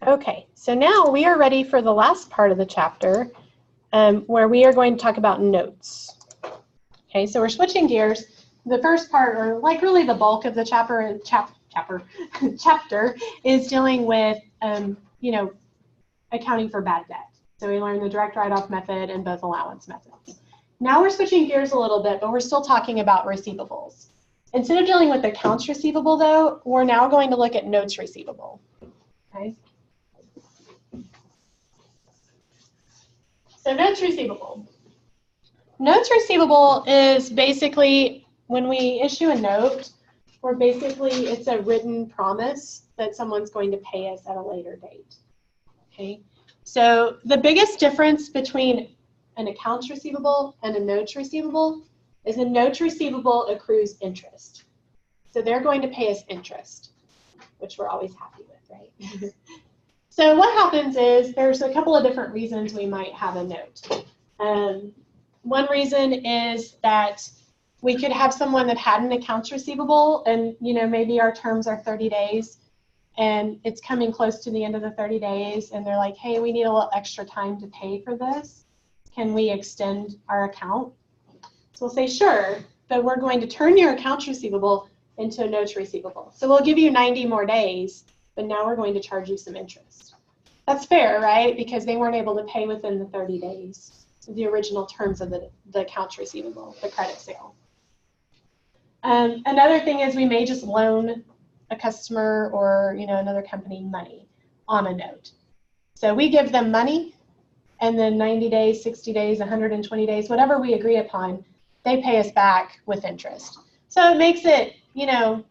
Okay, so now we are ready for the last part of the chapter where we are going to talk about notes. Okay, so we're switching gears. The first part, or like really the bulk of the chapter is dealing with, you know, accounting for bad debt. So we learned the direct write-off method and both allowance methods. Now we're switching gears a little bit, but we're still talking about receivables. Instead of dealing with accounts receivable, though, we're now going to look at notes receivable. Okay. So notes receivable. Notes receivable is basically when we issue a note, or basically it's a written promise that someone's going to pay us at a later date. Okay. So the biggest difference between an accounts receivable and a notes receivable is a notes receivable accrues interest. So they're going to pay us interest, which we're always happy with, right? So what happens is there's a couple of different reasons we might have a note. One reason is that we could have someone that had an accounts receivable and, you know, maybe our terms are 30 days and it's coming close to the end of the 30 days and they're like, hey, we need a little extra time to pay for this. Can we extend our account? So we'll say, sure, but we're going to turn your accounts receivable into a notes receivable. So we'll give you 90 more days, but now we're going to charge you some interest. That's fair, right? Because they weren't able to pay within the 30 days, the original terms of the accounts receivable, the credit sale. Another thing is we may just loan a customer or, you know, another company money on a note. So we give them money, and then 90 days, 60 days, 120 days, whatever we agree upon, they pay us back with interest. So it makes it, you know,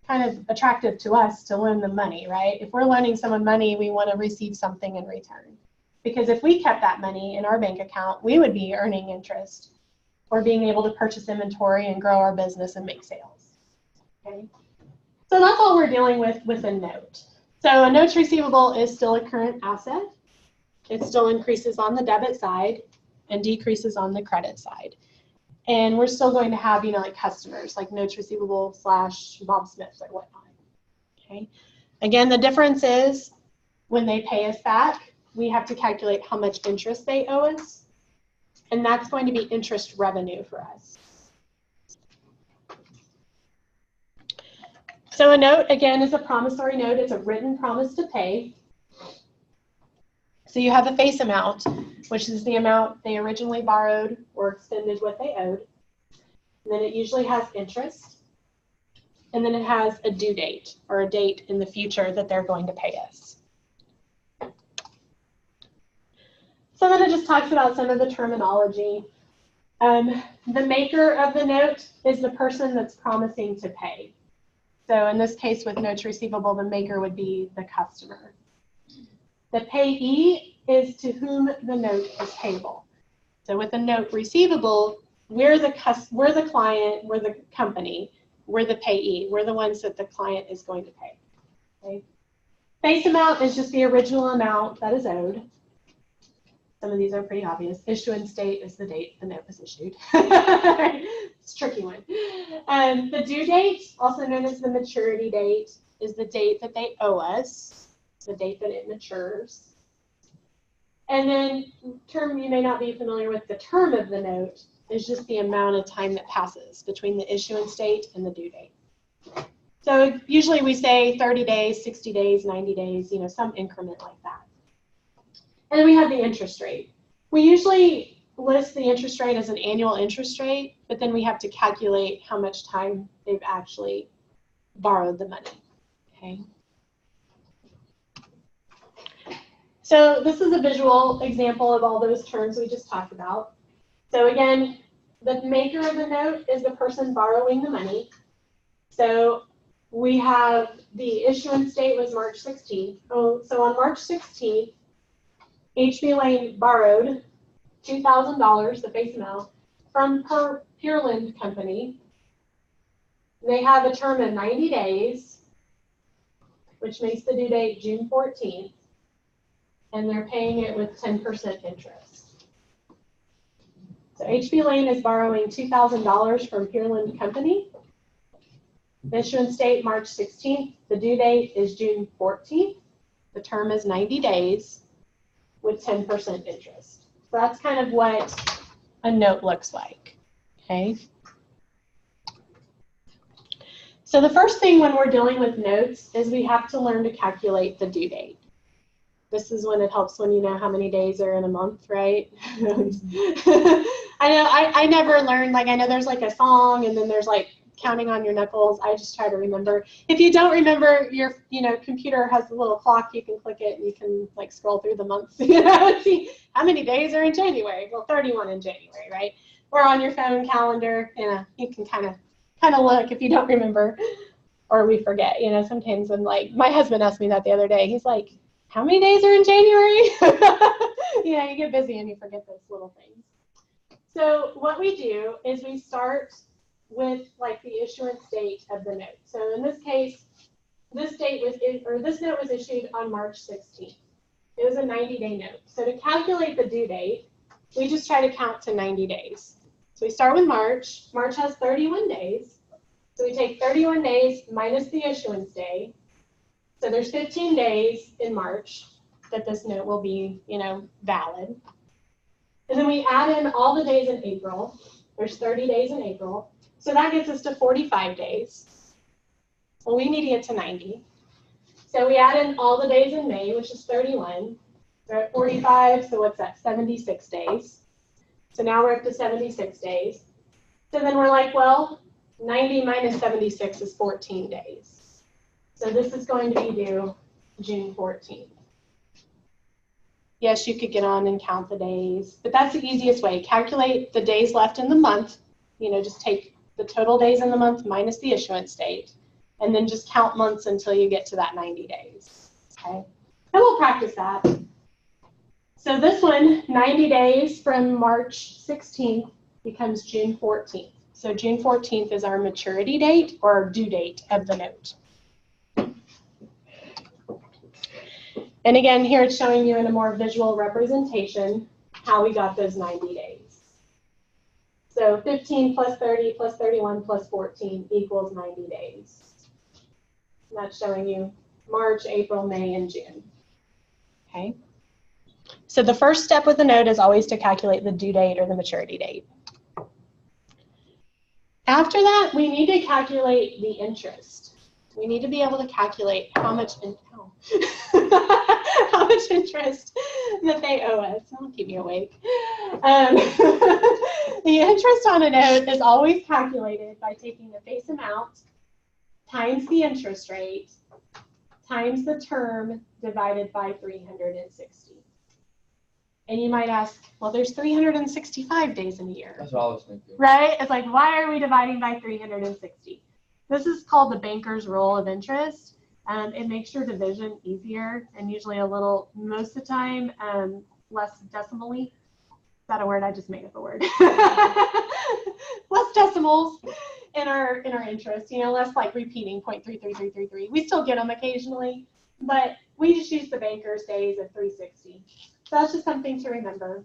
kind of attractive to us to loan them money, right? If we're loaning someone money, we want to receive something in return. Because if we kept that money in our bank account, we would be earning interest or being able to purchase inventory and grow our business and make sales. Okay? So that's all we're dealing with a note. So a notes receivable is still a current asset. It still increases on the debit side and decreases on the credit side. And we're still going to have, you know, like customers, like notes receivable / Bob Smith or whatnot. Okay. Again, the difference is when they pay us back, we have to calculate how much interest they owe us. And that's going to be interest revenue for us. So a note, again, is a promissory note. It's a written promise to pay. So you have a face amount, which is the amount they originally borrowed or extended what they owed. And then it usually has interest. And then it has a due date or a date in the future that they're going to pay us. So then it just talks about some of the terminology. The maker of the note is the person that's promising to pay. So in this case with notes receivable, the maker would be the customer. The payee is to whom the note is payable. So with a note receivable, we're the client, we're the company, we're the payee. We're the ones that the client is going to pay. Okay? Face amount is just the original amount that is owed. Some of these are pretty obvious. Issuance date is the date the note was issued. It's a tricky one. The due date, also known as the maturity date, is the date that they owe us, the date that it matures. And then term, you may not be familiar with, the term of the note is just the amount of time that passes between the issuance date and the due date. So usually we say 30 days, 60 days, 90 days, you know, some increment like that. And then we have the interest rate. We usually list the interest rate as an annual interest rate, but then we have to calculate how much time they've actually borrowed the money. Okay. So this is a visual example of all those terms we just talked about. So again, the maker of the note is the person borrowing the money. So we have the issuance date was March 16th. So on March 16th, HB Lane borrowed $2,000, the face amount, from her Pureland company. They have a term of 90 days, which makes the due date June 14th, and they're paying it with 10% interest. So HB Lane is borrowing $2,000 from Pureland company. The issuance date March 16th, the due date is June 14th. The term is 90 days with 10% interest. So that's kind of what a note looks like, okay? So the first thing when we're dealing with notes is we have to learn to calculate the due date. This is when it helps when you know how many days are in a month, right? I never learned, like I know there's like a song and then there's like counting on your knuckles. I just try to remember. If you don't remember, your computer has a little clock, you can click it and you can like scroll through the months, see how many days are in January. Well, 31 in January, right? Or on your phone calendar, you can kind of look if you don't remember or we forget. Sometimes when like my husband asked me that the other day, he's like, how many days are in January? You get busy and you forget those little things. So what we do is we start with like the issuance date of the note. So in this case, this note was issued on March 16th. It was a 90-day note. So to calculate the due date, we just try to count to 90 days. So we start with March. March has 31 days. So we take 31 days minus the issuance day. So there's 15 days in March that this note will be, valid. And then we add in all the days in April. There's 30 days in April. So that gets us to 45 days. Well, we need to get to 90. So we add in all the days in May, which is 31. We're at 45, so what's that, 76 days. So now we're up to 76 days. So then we're like, well, 90 minus 76 is 14 days. So this is going to be due June 14th. Yes, you could get on and count the days, but that's the easiest way. Calculate the days left in the month. Just take the total days in the month minus the issuance date, and then just count months until you get to that 90 days. Okay, and we'll practice that. So this one, 90 days from March 16th becomes June 14th. So June 14th is our maturity date or due date of the note. And again, here it's showing you in a more visual representation how we got those 90 days. So 15 plus 30 plus 31 plus 14 equals 90 days. And that's showing you March, April, May, and June. Okay. So the first step with the note is always to calculate the due date or the maturity date. After that, we need to calculate the interest. We need to be able to calculate how much how much interest that they owe us. That'll keep me awake. The interest on a note is always calculated by taking the face amount times the interest rate times the term divided by 360. And you might ask, well, there's 365 days in a year. That's what I was thinking. Right? It's like, why are we dividing by 360? This is called the banker's rule of interest. It makes your division easier and usually a little, most of the time, less decimally. Is that a word? I just made up a word. Less decimals in our interest, less like repeating 0.33333. We still get them occasionally, but we just use the banker's days of 360. So that's just something to remember.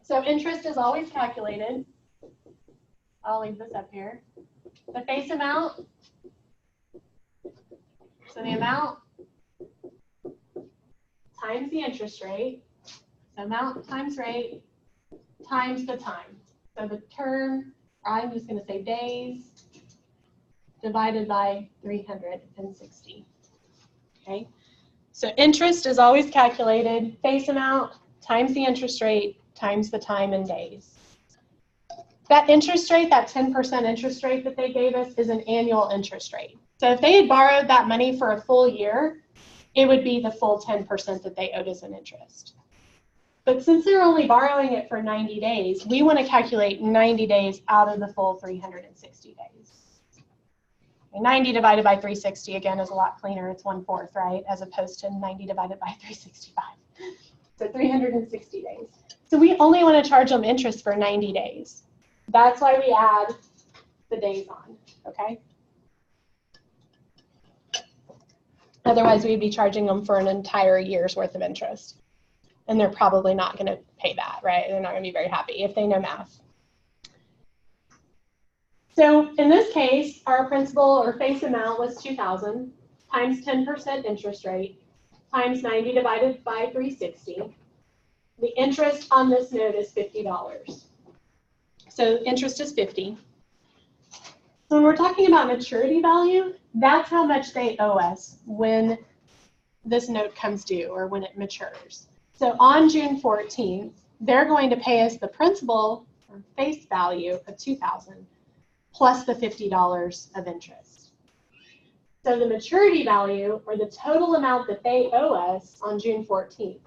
So interest is always calculated. I'll leave this up here. The face amount. So the amount times the interest rate. So amount times rate times the time. So the term, I'm just going to say days, divided by 360. Okay. So interest is always calculated, face amount times the interest rate times the time in days. That interest rate, that 10% interest rate that they gave us is an annual interest rate. So if they had borrowed that money for a full year, it would be the full 10% that they owed us in interest. But since they're only borrowing it for 90 days, we want to calculate 90 days out of the full 360 days. 90 divided by 360, again, is a lot cleaner. It's 1/4, right, as opposed to 90 divided by 365. So 360 days. So we only want to charge them interest for 90 days. That's why we add the days on, okay? Otherwise, we'd be charging them for an entire year's worth of interest. And they're probably not going to pay that, right? They're not going to be very happy if they know math. So in this case, our principal or face amount was $2,000 times 10% interest rate times 90 divided by 360. The interest on this note is $50. So interest is 50. So when we're talking about maturity value, that's how much they owe us when this note comes due or when it matures. So on June 14th, they're going to pay us the principal or face value of $2,000 plus the $50 of interest. So the maturity value, or the total amount that they owe us on June 14th,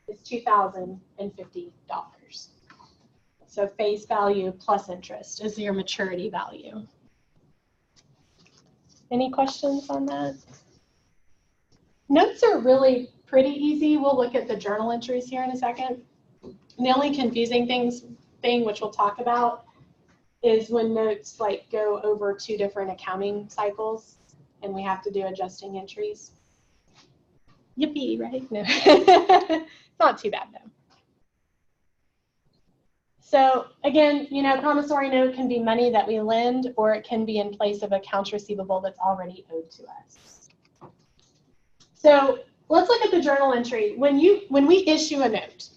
is $2,050. So face value plus interest is your maturity value. Any questions on that? Notes are really pretty easy. We'll look at the journal entries here in a second. And the only confusing thing which we'll talk about is when notes like go over 2 different accounting cycles and we have to do adjusting entries. Yippee, right? No, it's not too bad though. So again, you know, promissory note can be money that we lend, or it can be in place of accounts receivable that's already owed to us. So let's look at the journal entry. When we issue a note,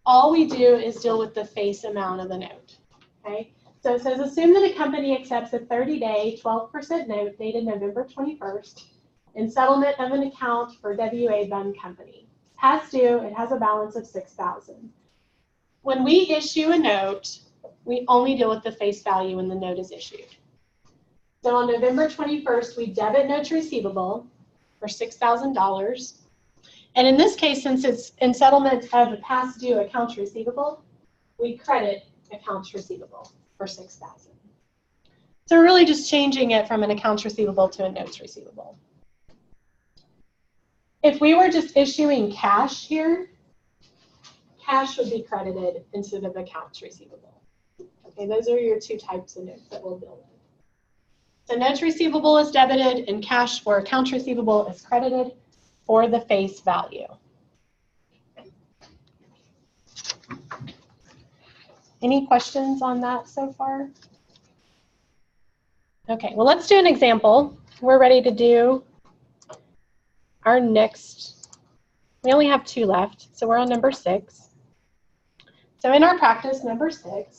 all we do is deal with the face amount of the note. Okay? So it says, assume that a company accepts a 30-day 12% note dated November 21st in settlement of an account for W.A. Bunn Company. Past due, it has a balance of $6,000. When we issue a note, we only deal with the face value when the note is issued. So on November 21st, we debit notes receivable for $6,000. And in this case, since it's in settlement of a past due accounts receivable, we credit accounts receivable for $6,000. So we're really just changing it from an accounts receivable to a notes receivable. If we were just issuing cash here, cash would be credited instead of accounts receivable. Okay, those are your 2 types of notes that we'll deal with. So notes receivable is debited and cash for accounts receivable is credited for the face value. Any questions on that so far? Okay, well, let's do an example. We're ready to do our next, we only have 2 left, so we're on number 6. So in our practice, number 6, it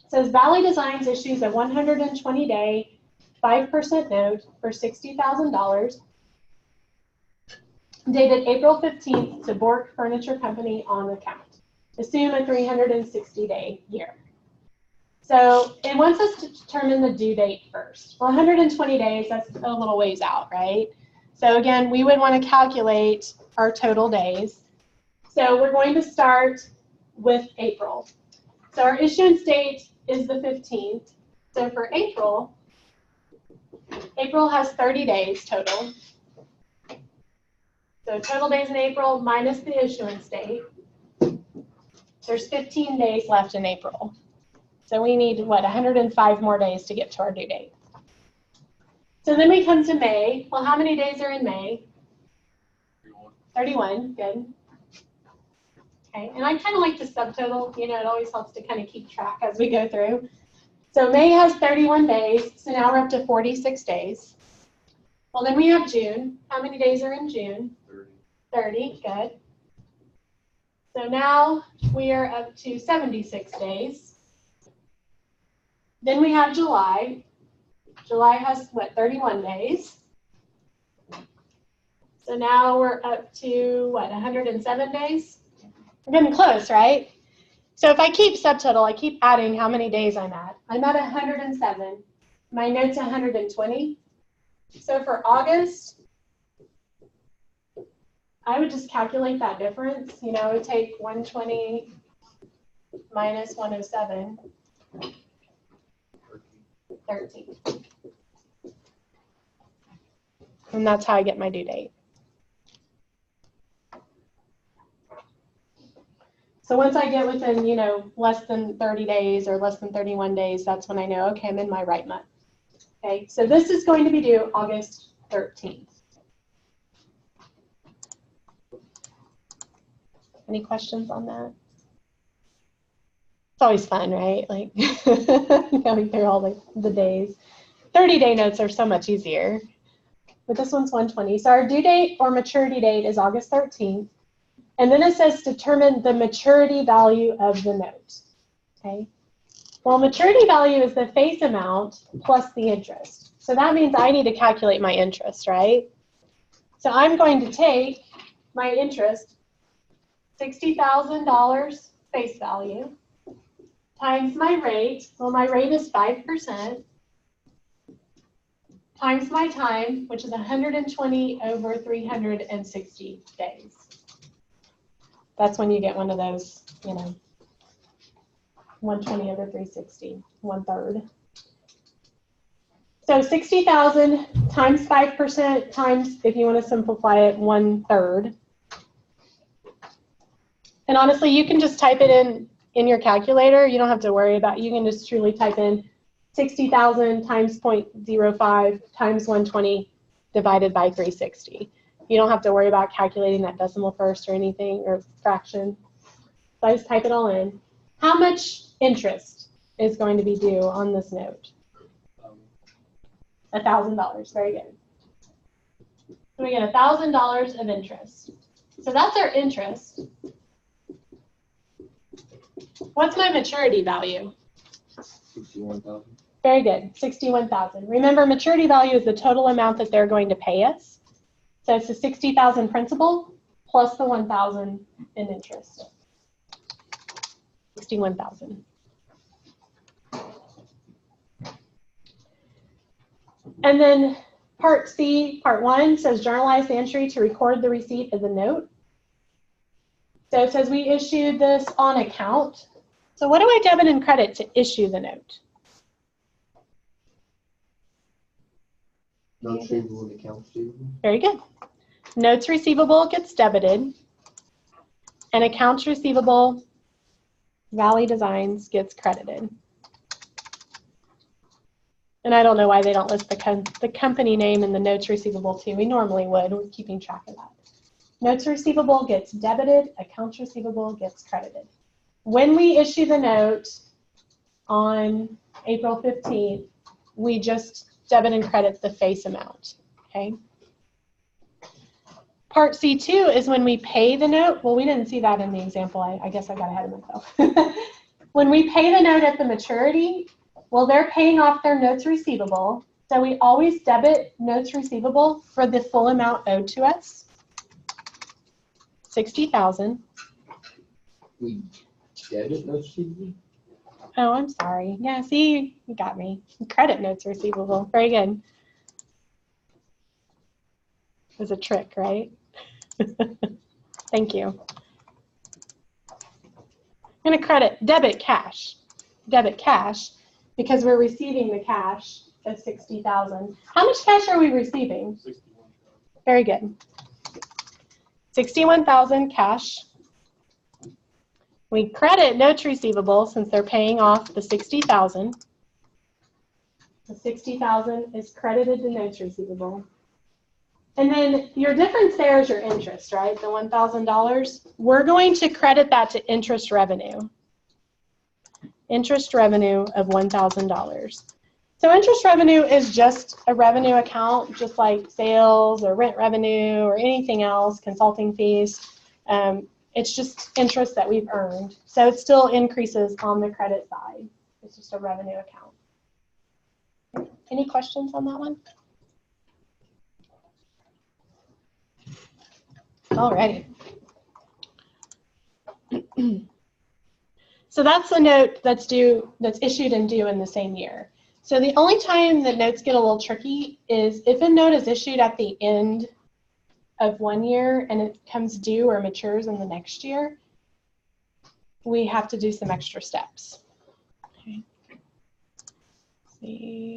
says Valley Designs issues a 120-day 5% note for $60,000 dated April 15th to Bork Furniture Company on account. Assume a 360-day year. So it wants us to determine the due date first. Well, 120 days, that's a little ways out, right? So again, we would want to calculate our total days. So we're going to start with April. So our issuance date is the 15th. So for April has 30 days total. So total days in April minus the issuance date. There's 15 days left in April. So we need, what, 105 more days to get to our due date. So then we come to May. Well, how many days are in May? 31, good. Okay, and I kind of like to subtotal, you know, it always helps to kind of keep track as we go through. So May has 31 days, so now we're up to 46 days. Well, then we have June. How many days are in June? 30, good. So now we are up to 76 days. Then we have July. July has, what, 31 days. So now we're up to, what, 107 days? We're getting close, right? So if I keep subtotal, I keep adding how many days I'm at. I'm at 107. My note's 120. So for August, I would just calculate that difference. You know, I would take 120 minus 107, 13. And that's how I get my due date. So once I get within, you know, less than 30 days or less than 31 days, that's when I know, okay, I'm in my right month. Okay, so this is going to be due August 13th. Any questions on that? It's always fun, right? Like going through all the days. 30-day notes are so much easier. but this one's 120. So our due date or maturity date is August 13th. And then it says determine the maturity value of the note. Okay. Well, maturity value is the face amount plus the interest. So that means I need to calculate my interest, right? So I'm going to take my interest, $60,000 face value, times my rate. Well, my rate is 5%, times my time, which is 120 over 360 days. That's when you get one of those, 120 over 360, 1/3. So 60,000 times 5% times, if you want to simplify it, 1/3. And honestly, you can just type it in your calculator. You don't have to worry about it. You can just truly type in 60,000 times 0.05 times 120 divided by 360. You don't have to worry about calculating that decimal first or anything, or fraction. So I just type it all in. How much interest is going to be due on this note? $1,000. Very good. So we get $1,000 of interest. So that's our interest. What's my maturity value? 61,000. Very good. 61,000. Remember, maturity value is the total amount that they're going to pay us. So it's the 60,000 principal plus the 1,000 in interest. 61,000. And then part C, part 1 says journalize the entry to record the receipt of the note. So it says we issued this on account. So what do I debit and credit to issue the note? Notes receivable and accounts receivable. Very good. Notes receivable gets debited, and accounts receivable, Valley Designs, gets credited. And I don't know why they don't list the company name in the notes receivable too. We normally would. We're keeping track of that. Notes receivable gets debited, accounts receivable gets credited. When we issue the note on April 15th, we just debit and credit the face amount, okay? Part C2 is when we pay the note. Well, we didn't see that in the example. I guess I got ahead of myself. When we pay the note at the maturity, well, they're paying off their notes receivable. So we always debit notes receivable for the full amount owed to us, 60,000. We debit notes receivable? Oh, I'm sorry. Yeah, see, you got me. Credit notes receivable. Very good. It was a trick, right? Thank you. I'm going to debit cash, because we're receiving the cash of 60,000. How much cash are we receiving? 61,000. Very good. 61,000 cash. We credit notes receivable since they're paying off the 60,000. The 60,000 is credited to notes receivable. And then your difference there is your interest, right? The $1,000. We're going to credit that to interest revenue. Interest revenue of $1,000. So interest revenue is just a revenue account, just like sales or rent revenue or anything else, consulting fees. It's just interest that we've earned. So it still increases on the credit side. It's just a revenue account. Any questions on that one? Alrighty. So that's the note that's issued and due in the same year. So the only time that notes get a little tricky is if a note is issued at the end of one year and it comes due or matures in the next year, we have to do some extra steps. Okay. Let's see.